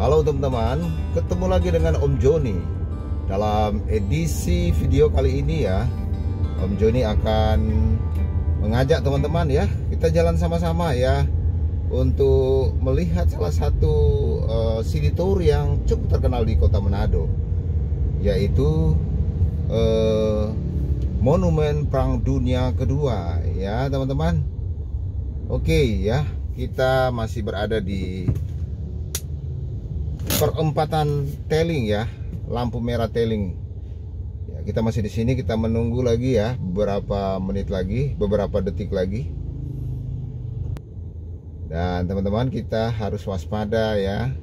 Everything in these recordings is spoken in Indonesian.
Halo teman-teman, ketemu lagi dengan Om Joni. Dalam edisi video kali ini ya, Om Joni akan mengajak teman-teman ya, kita jalan sama-sama ya, untuk melihat salah satu city tour yang cukup terkenal di kota Manado, yaitu Monumen Perang Dunia Kedua ya teman-teman. Oke ya, kita masih berada di perempatan Tailing ya, lampu merah Tailing. Ya, kita masih di sini, kita menunggu lagi ya, beberapa menit lagi, beberapa detik lagi. Dan teman-teman, kita harus waspada ya.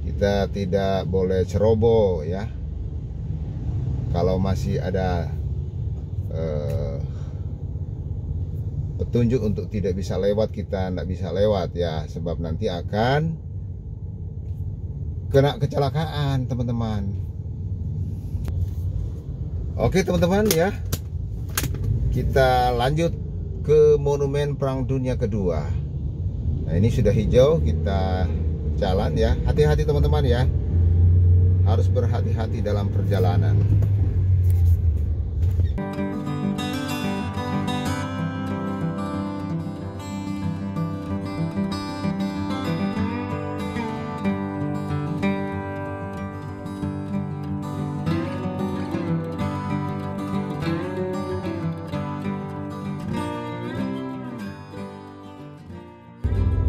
Kita tidak boleh ceroboh ya. Kalau masih ada petunjuk untuk tidak bisa lewat, kita tidak bisa lewat ya, sebab nanti akan kena kecelakaan teman-teman. Oke teman-teman ya, kita lanjut ke Monumen Perang Dunia Kedua. Nah ini sudah hijau, kita jalan ya. Hati-hati teman-teman ya, harus berhati-hati dalam perjalanan.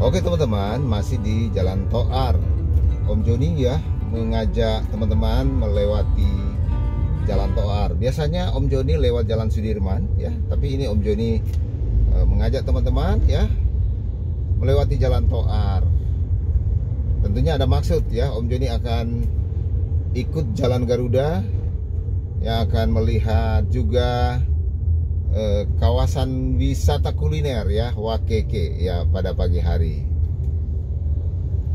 Oke teman-teman, masih di Jalan Toar. Om Joni ya mengajak teman-teman melewati Jalan Toar. Biasanya Om Joni lewat Jalan Sudirman ya, tapi ini Om Joni mengajak teman-teman ya melewati Jalan Toar. Tentunya ada maksud ya, Om Joni akan ikut Jalan Garuda yang akan melihat juga kawasan wisata kuliner ya, Wakeke ya, pada pagi hari.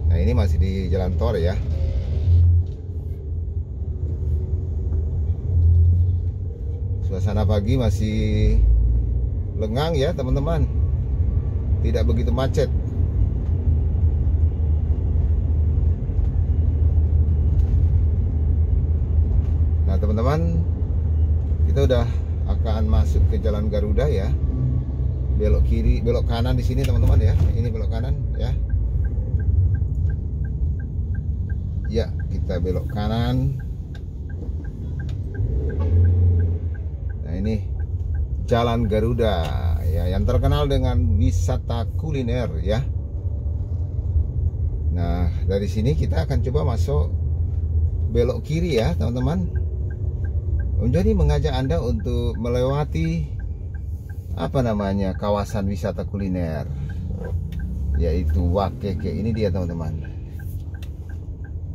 Nah ini masih di Jalan Tor ya. Suasana pagi masih lengang ya teman-teman, tidak begitu macet. Nah teman-teman, kita udah akan masuk ke Jalan Garuda ya. Belok kiri, belok kanan di sini teman-teman ya. Ini belok kanan ya. Ya, kita belok kanan. Nah, ini Jalan Garuda ya, yang terkenal dengan wisata kuliner ya. Nah, dari sini kita akan coba masuk belok kiri ya, teman-teman. Om Joni mengajak Anda untuk melewati apa namanya, kawasan wisata kuliner, yaitu Wakeke. Ini dia teman-teman.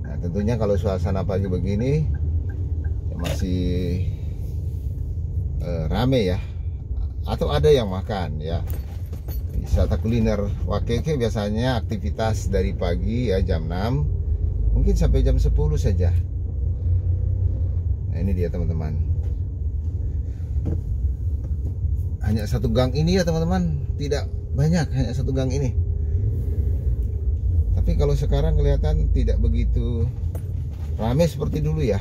Nah tentunya kalau suasana pagi begini ya masih rame ya, atau ada yang makan ya. Wisata kuliner Wakeke biasanya aktivitas dari pagi ya, jam 6 mungkin sampai jam 10 saja. Nah ini dia teman-teman, hanya satu gang ini ya teman-teman, tidak banyak, hanya satu gang ini. Tapi kalau sekarang kelihatan tidak begitu ramai seperti dulu ya.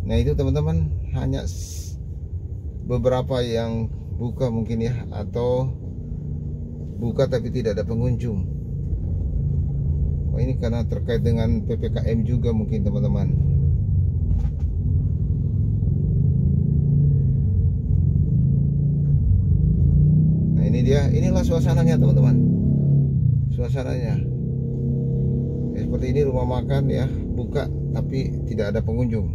Nah itu teman-teman, hanya beberapa yang buka mungkin ya, atau buka tapi tidak ada pengunjung. Oh ini karena terkait dengan PPKM juga mungkin teman-teman. Ini dia, inilah suasananya teman-teman. Suasananya ya, seperti ini rumah makan ya, buka tapi tidak ada pengunjung.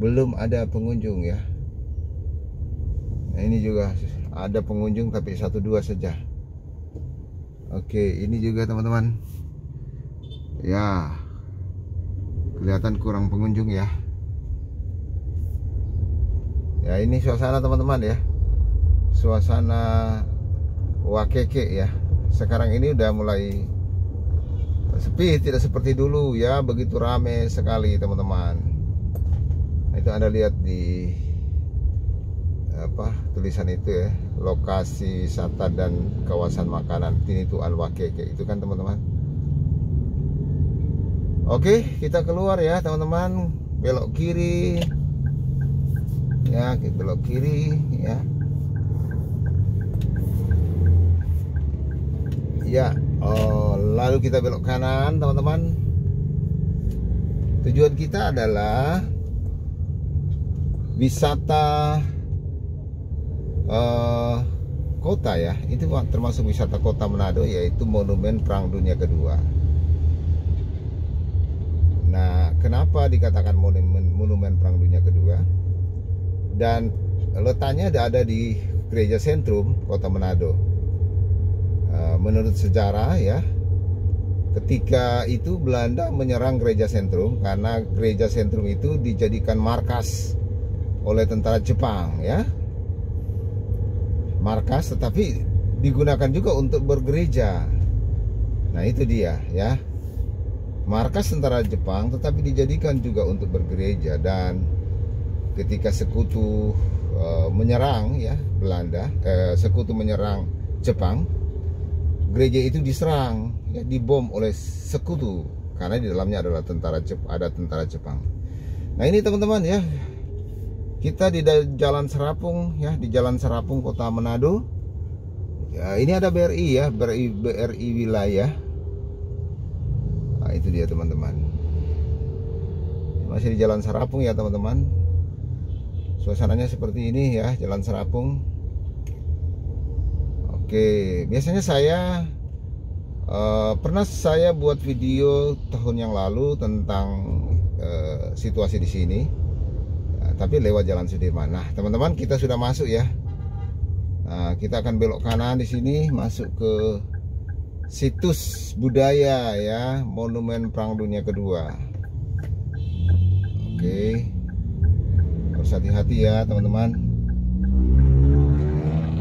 Belum ada pengunjung ya. Nah ini juga ada pengunjung tapi 1-2 saja. Oke, ini juga teman-teman. Ya, kelihatan kurang pengunjung ya. Ya ini suasana teman-teman ya, suasana Wakeke ya. Sekarang ini udah mulai sepi, tidak seperti dulu ya, begitu ramai sekali teman-teman. Nah, itu Anda lihat di apa tulisan itu ya, lokasi wisata dan kawasan makanan Tinituan Wakeke itu kan teman-teman. Oke, kita keluar ya teman-teman, belok kiri ya, kita belok kiri ya. Ya, lalu kita belok kanan teman-teman. Tujuan kita adalah wisata kota ya. Itu termasuk wisata kota Manado, yaitu Monumen Perang Dunia Kedua. Nah, kenapa dikatakan monumen Perang Dunia Kedua? Dan letaknya ada di Gereja Sentrum Kota Manado. Menurut sejarah ya, ketika itu Belanda menyerang Gereja Sentrum karena Gereja Sentrum itu dijadikan markas oleh tentara Jepang ya. Markas tetapi digunakan juga untuk bergereja. Nah, itu dia ya. Markas tentara Jepang tetapi dijadikan juga untuk bergereja. Dan ketika sekutu menyerang ya Belanda, sekutu menyerang Jepang, gereja itu diserang ya, dibom oleh sekutu karena di dalamnya adalah ada tentara Jepang. Nah, ini teman-teman ya, kita di Jalan Serapung ya, di Jalan Serapung Kota Manado ya. Ini ada BRI ya, BRI wilayah. Nah, itu dia teman-teman, masih di Jalan Serapung ya teman-teman. Suasananya seperti ini ya, Jalan Serapung. Oke, biasanya saya pernah saya buat video tahun yang lalu tentang situasi di sini, tapi lewat Jalan Sudirman. Nah, teman-teman, kita sudah masuk ya. Nah, kita akan belok kanan di sini, masuk ke situs budaya ya, Monumen Perang Dunia Kedua. Oke, harus hati-hati ya teman-teman.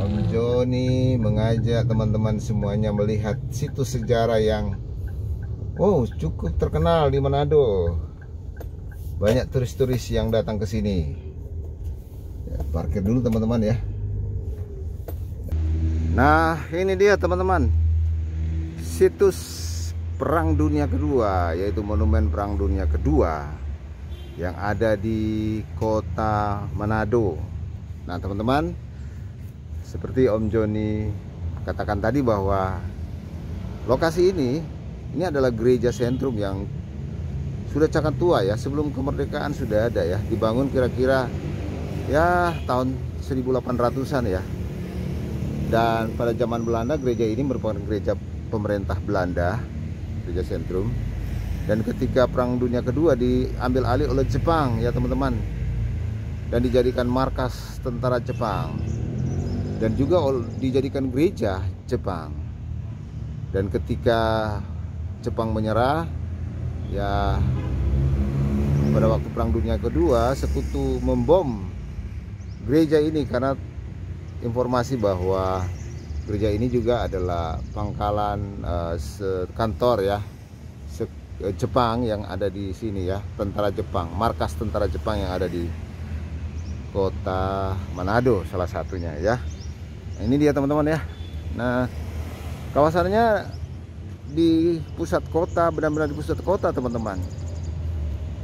Om Joni mengajak teman-teman semuanya melihat situs sejarah yang cukup terkenal di Manado. Banyak turis-turis yang datang ke sini ya. Parkir dulu teman-teman ya. Nah, ini dia teman-teman, situs Perang Dunia Kedua, yaitu Monumen Perang Dunia Kedua yang ada di Kota Manado. Nah teman-teman, seperti Om Joni katakan tadi bahwa lokasi ini adalah Gereja Sentrum yang sudah sangat tua ya. Sebelum kemerdekaan sudah ada ya, dibangun kira-kira ya tahun 1800-an ya. Dan pada zaman Belanda gereja ini merupakan gereja pemerintah Belanda, Gereja Sentrum. Dan ketika Perang Dunia Kedua diambil alih oleh Jepang ya teman-teman, dan dijadikan markas tentara Jepang, dan juga dijadikan gereja Jepang. Dan ketika Jepang menyerah ya, pada waktu Perang Dunia Kedua, sekutu membom gereja ini karena informasi bahwa gereja ini juga adalah pangkalan kantor ya Jepang yang ada di sini ya, tentara Jepang, markas tentara Jepang yang ada di Kota Manado salah satunya ya. Nah, ini dia teman-teman ya. Nah, kawasannya di pusat kota, benar-benar di pusat kota teman-teman.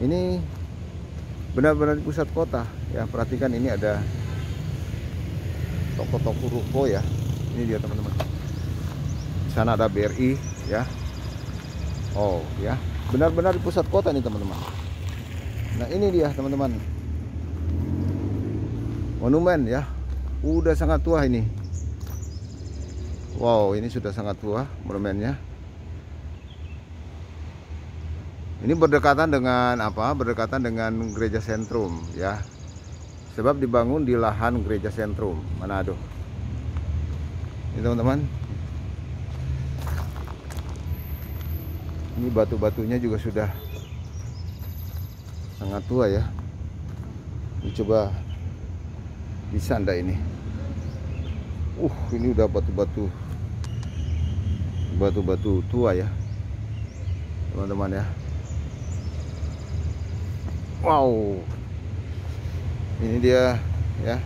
Ini benar-benar di pusat kota ya. Perhatikan, ini ada toko-toko ruko ya. Ini dia teman-teman. Di sana ada BRI ya. Oh ya, benar-benar di pusat kota nih teman-teman. Nah, ini dia teman-teman, monumen ya. Udah sangat tua ini. Wow, ini sudah sangat tua monumennya. Ini berdekatan dengan apa? Berdekatan dengan Gereja Sentrum ya. Sebab dibangun di lahan Gereja Sentrum Manado. Ini teman-teman. Ini batu-batunya juga sudah sangat tua ya. Ini coba bisa ndak ini? Ini udah batu-batu tua ya, teman-teman ya. Wow, ini dia ya.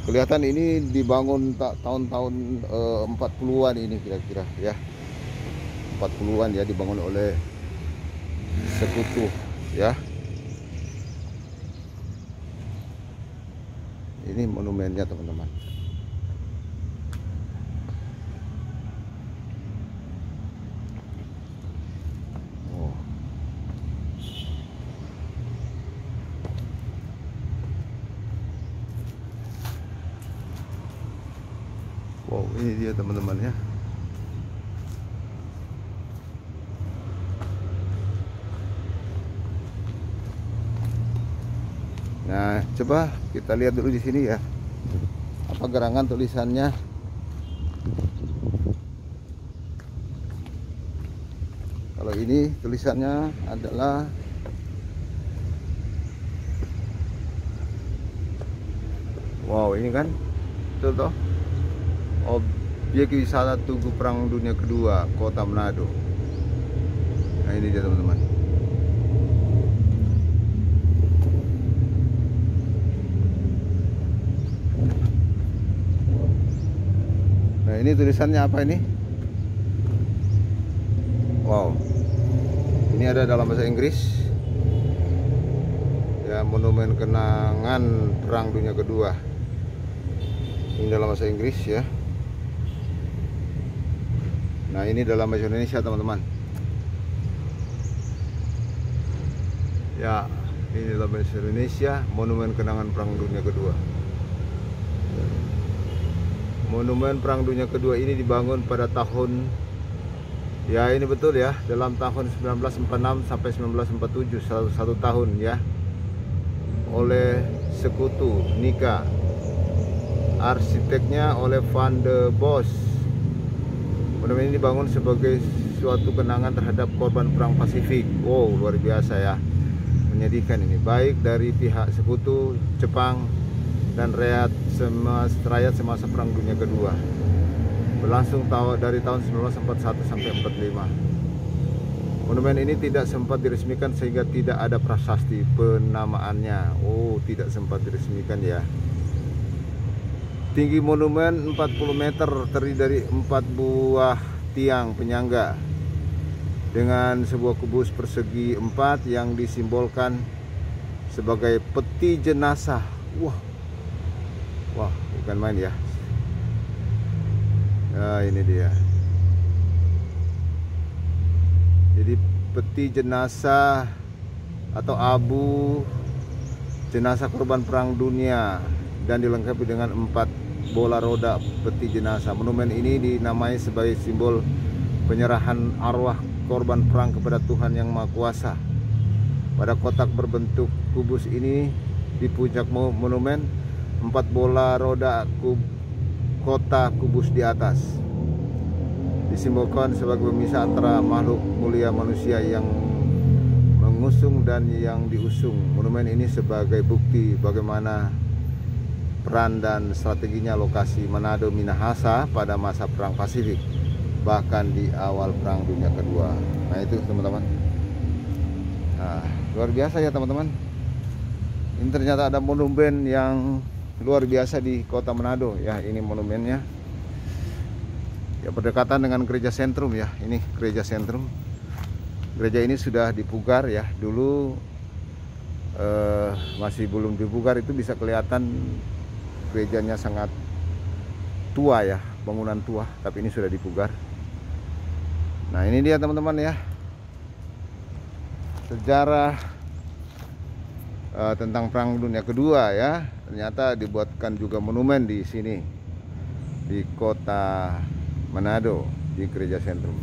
Kelihatan ini dibangun tahun-tahun 40-an ini kira-kira ya. 40-an ya, dibangun oleh Sekutu ya. Ini monumennya teman-teman. Oh. Wow, ini dia teman-teman ya. Nah, coba kita lihat dulu di sini ya. Apa gerangan tulisannya? Kalau ini tulisannya adalah wow, ini kan betul toh? Objek wisata Tugu Perang Dunia Kedua, Kota Manado. Nah, ini dia teman-teman. Nah, ini tulisannya apa ini? Wow, ini ada dalam bahasa Inggris ya, monumen kenangan Perang Dunia Kedua. Ini dalam bahasa Inggris ya. Nah, ini dalam bahasa Indonesia teman-teman ya. Ini dalam bahasa Indonesia, monumen kenangan Perang Dunia Kedua. Monumen Perang Dunia Kedua ini dibangun pada tahun, ya ini betul ya, dalam tahun 1946 sampai 1947, satu tahun ya, oleh Sekutu Nika. Arsiteknya oleh Van de Bos. Monumen ini dibangun sebagai suatu kenangan terhadap korban Perang Pasifik. Wow, luar biasa ya, menyedihkan ini, baik dari pihak Sekutu, Jepang, dan rakyat semasa Perang Dunia Kedua. Berlangsung dari tahun 1941 sampai 45. Monumen ini tidak sempat diresmikan sehingga tidak ada prasasti penamaannya. Oh, tidak sempat diresmikan ya. Tinggi monumen 40 meter, terdiri dari 4 buah tiang penyangga dengan sebuah kubus persegi 4 yang disimbolkan sebagai peti jenazah. Wah, bukan main ya. Nah, ini dia. Jadi peti jenazah atau abu jenazah korban Perang Dunia dan dilengkapi dengan 4 bola roda peti jenazah. Monumen ini dinamai sebagai simbol penyerahan arwah korban perang kepada Tuhan Yang Maha Kuasa. Pada kotak berbentuk kubus ini di puncak monumen, 4 bola roda kota kubus di atas disimbolkan sebagai pemisah antara makhluk mulia manusia yang mengusung dan yang diusung. Monumen ini sebagai bukti bagaimana peran dan strateginya lokasi Manado Minahasa pada masa Perang Pasifik, bahkan di awal Perang Dunia Kedua. Nah, itu teman-teman. Nah, luar biasa ya teman-teman. Ini ternyata ada monumen yang luar biasa di Kota Manado ya. Ini monumennya ya, berdekatan dengan gereja sentrum ya. Ini gereja sentrum. Gereja ini sudah dipugar ya. Dulu masih belum dipugar, itu bisa kelihatan gerejanya sangat tua ya, bangunan tua, tapi ini sudah dipugar. Nah, ini dia teman-teman ya, sejarah tentang Perang Dunia Kedua ya. Ternyata dibuatkan juga monumen di sini di Kota Manado, di gereja sentrum.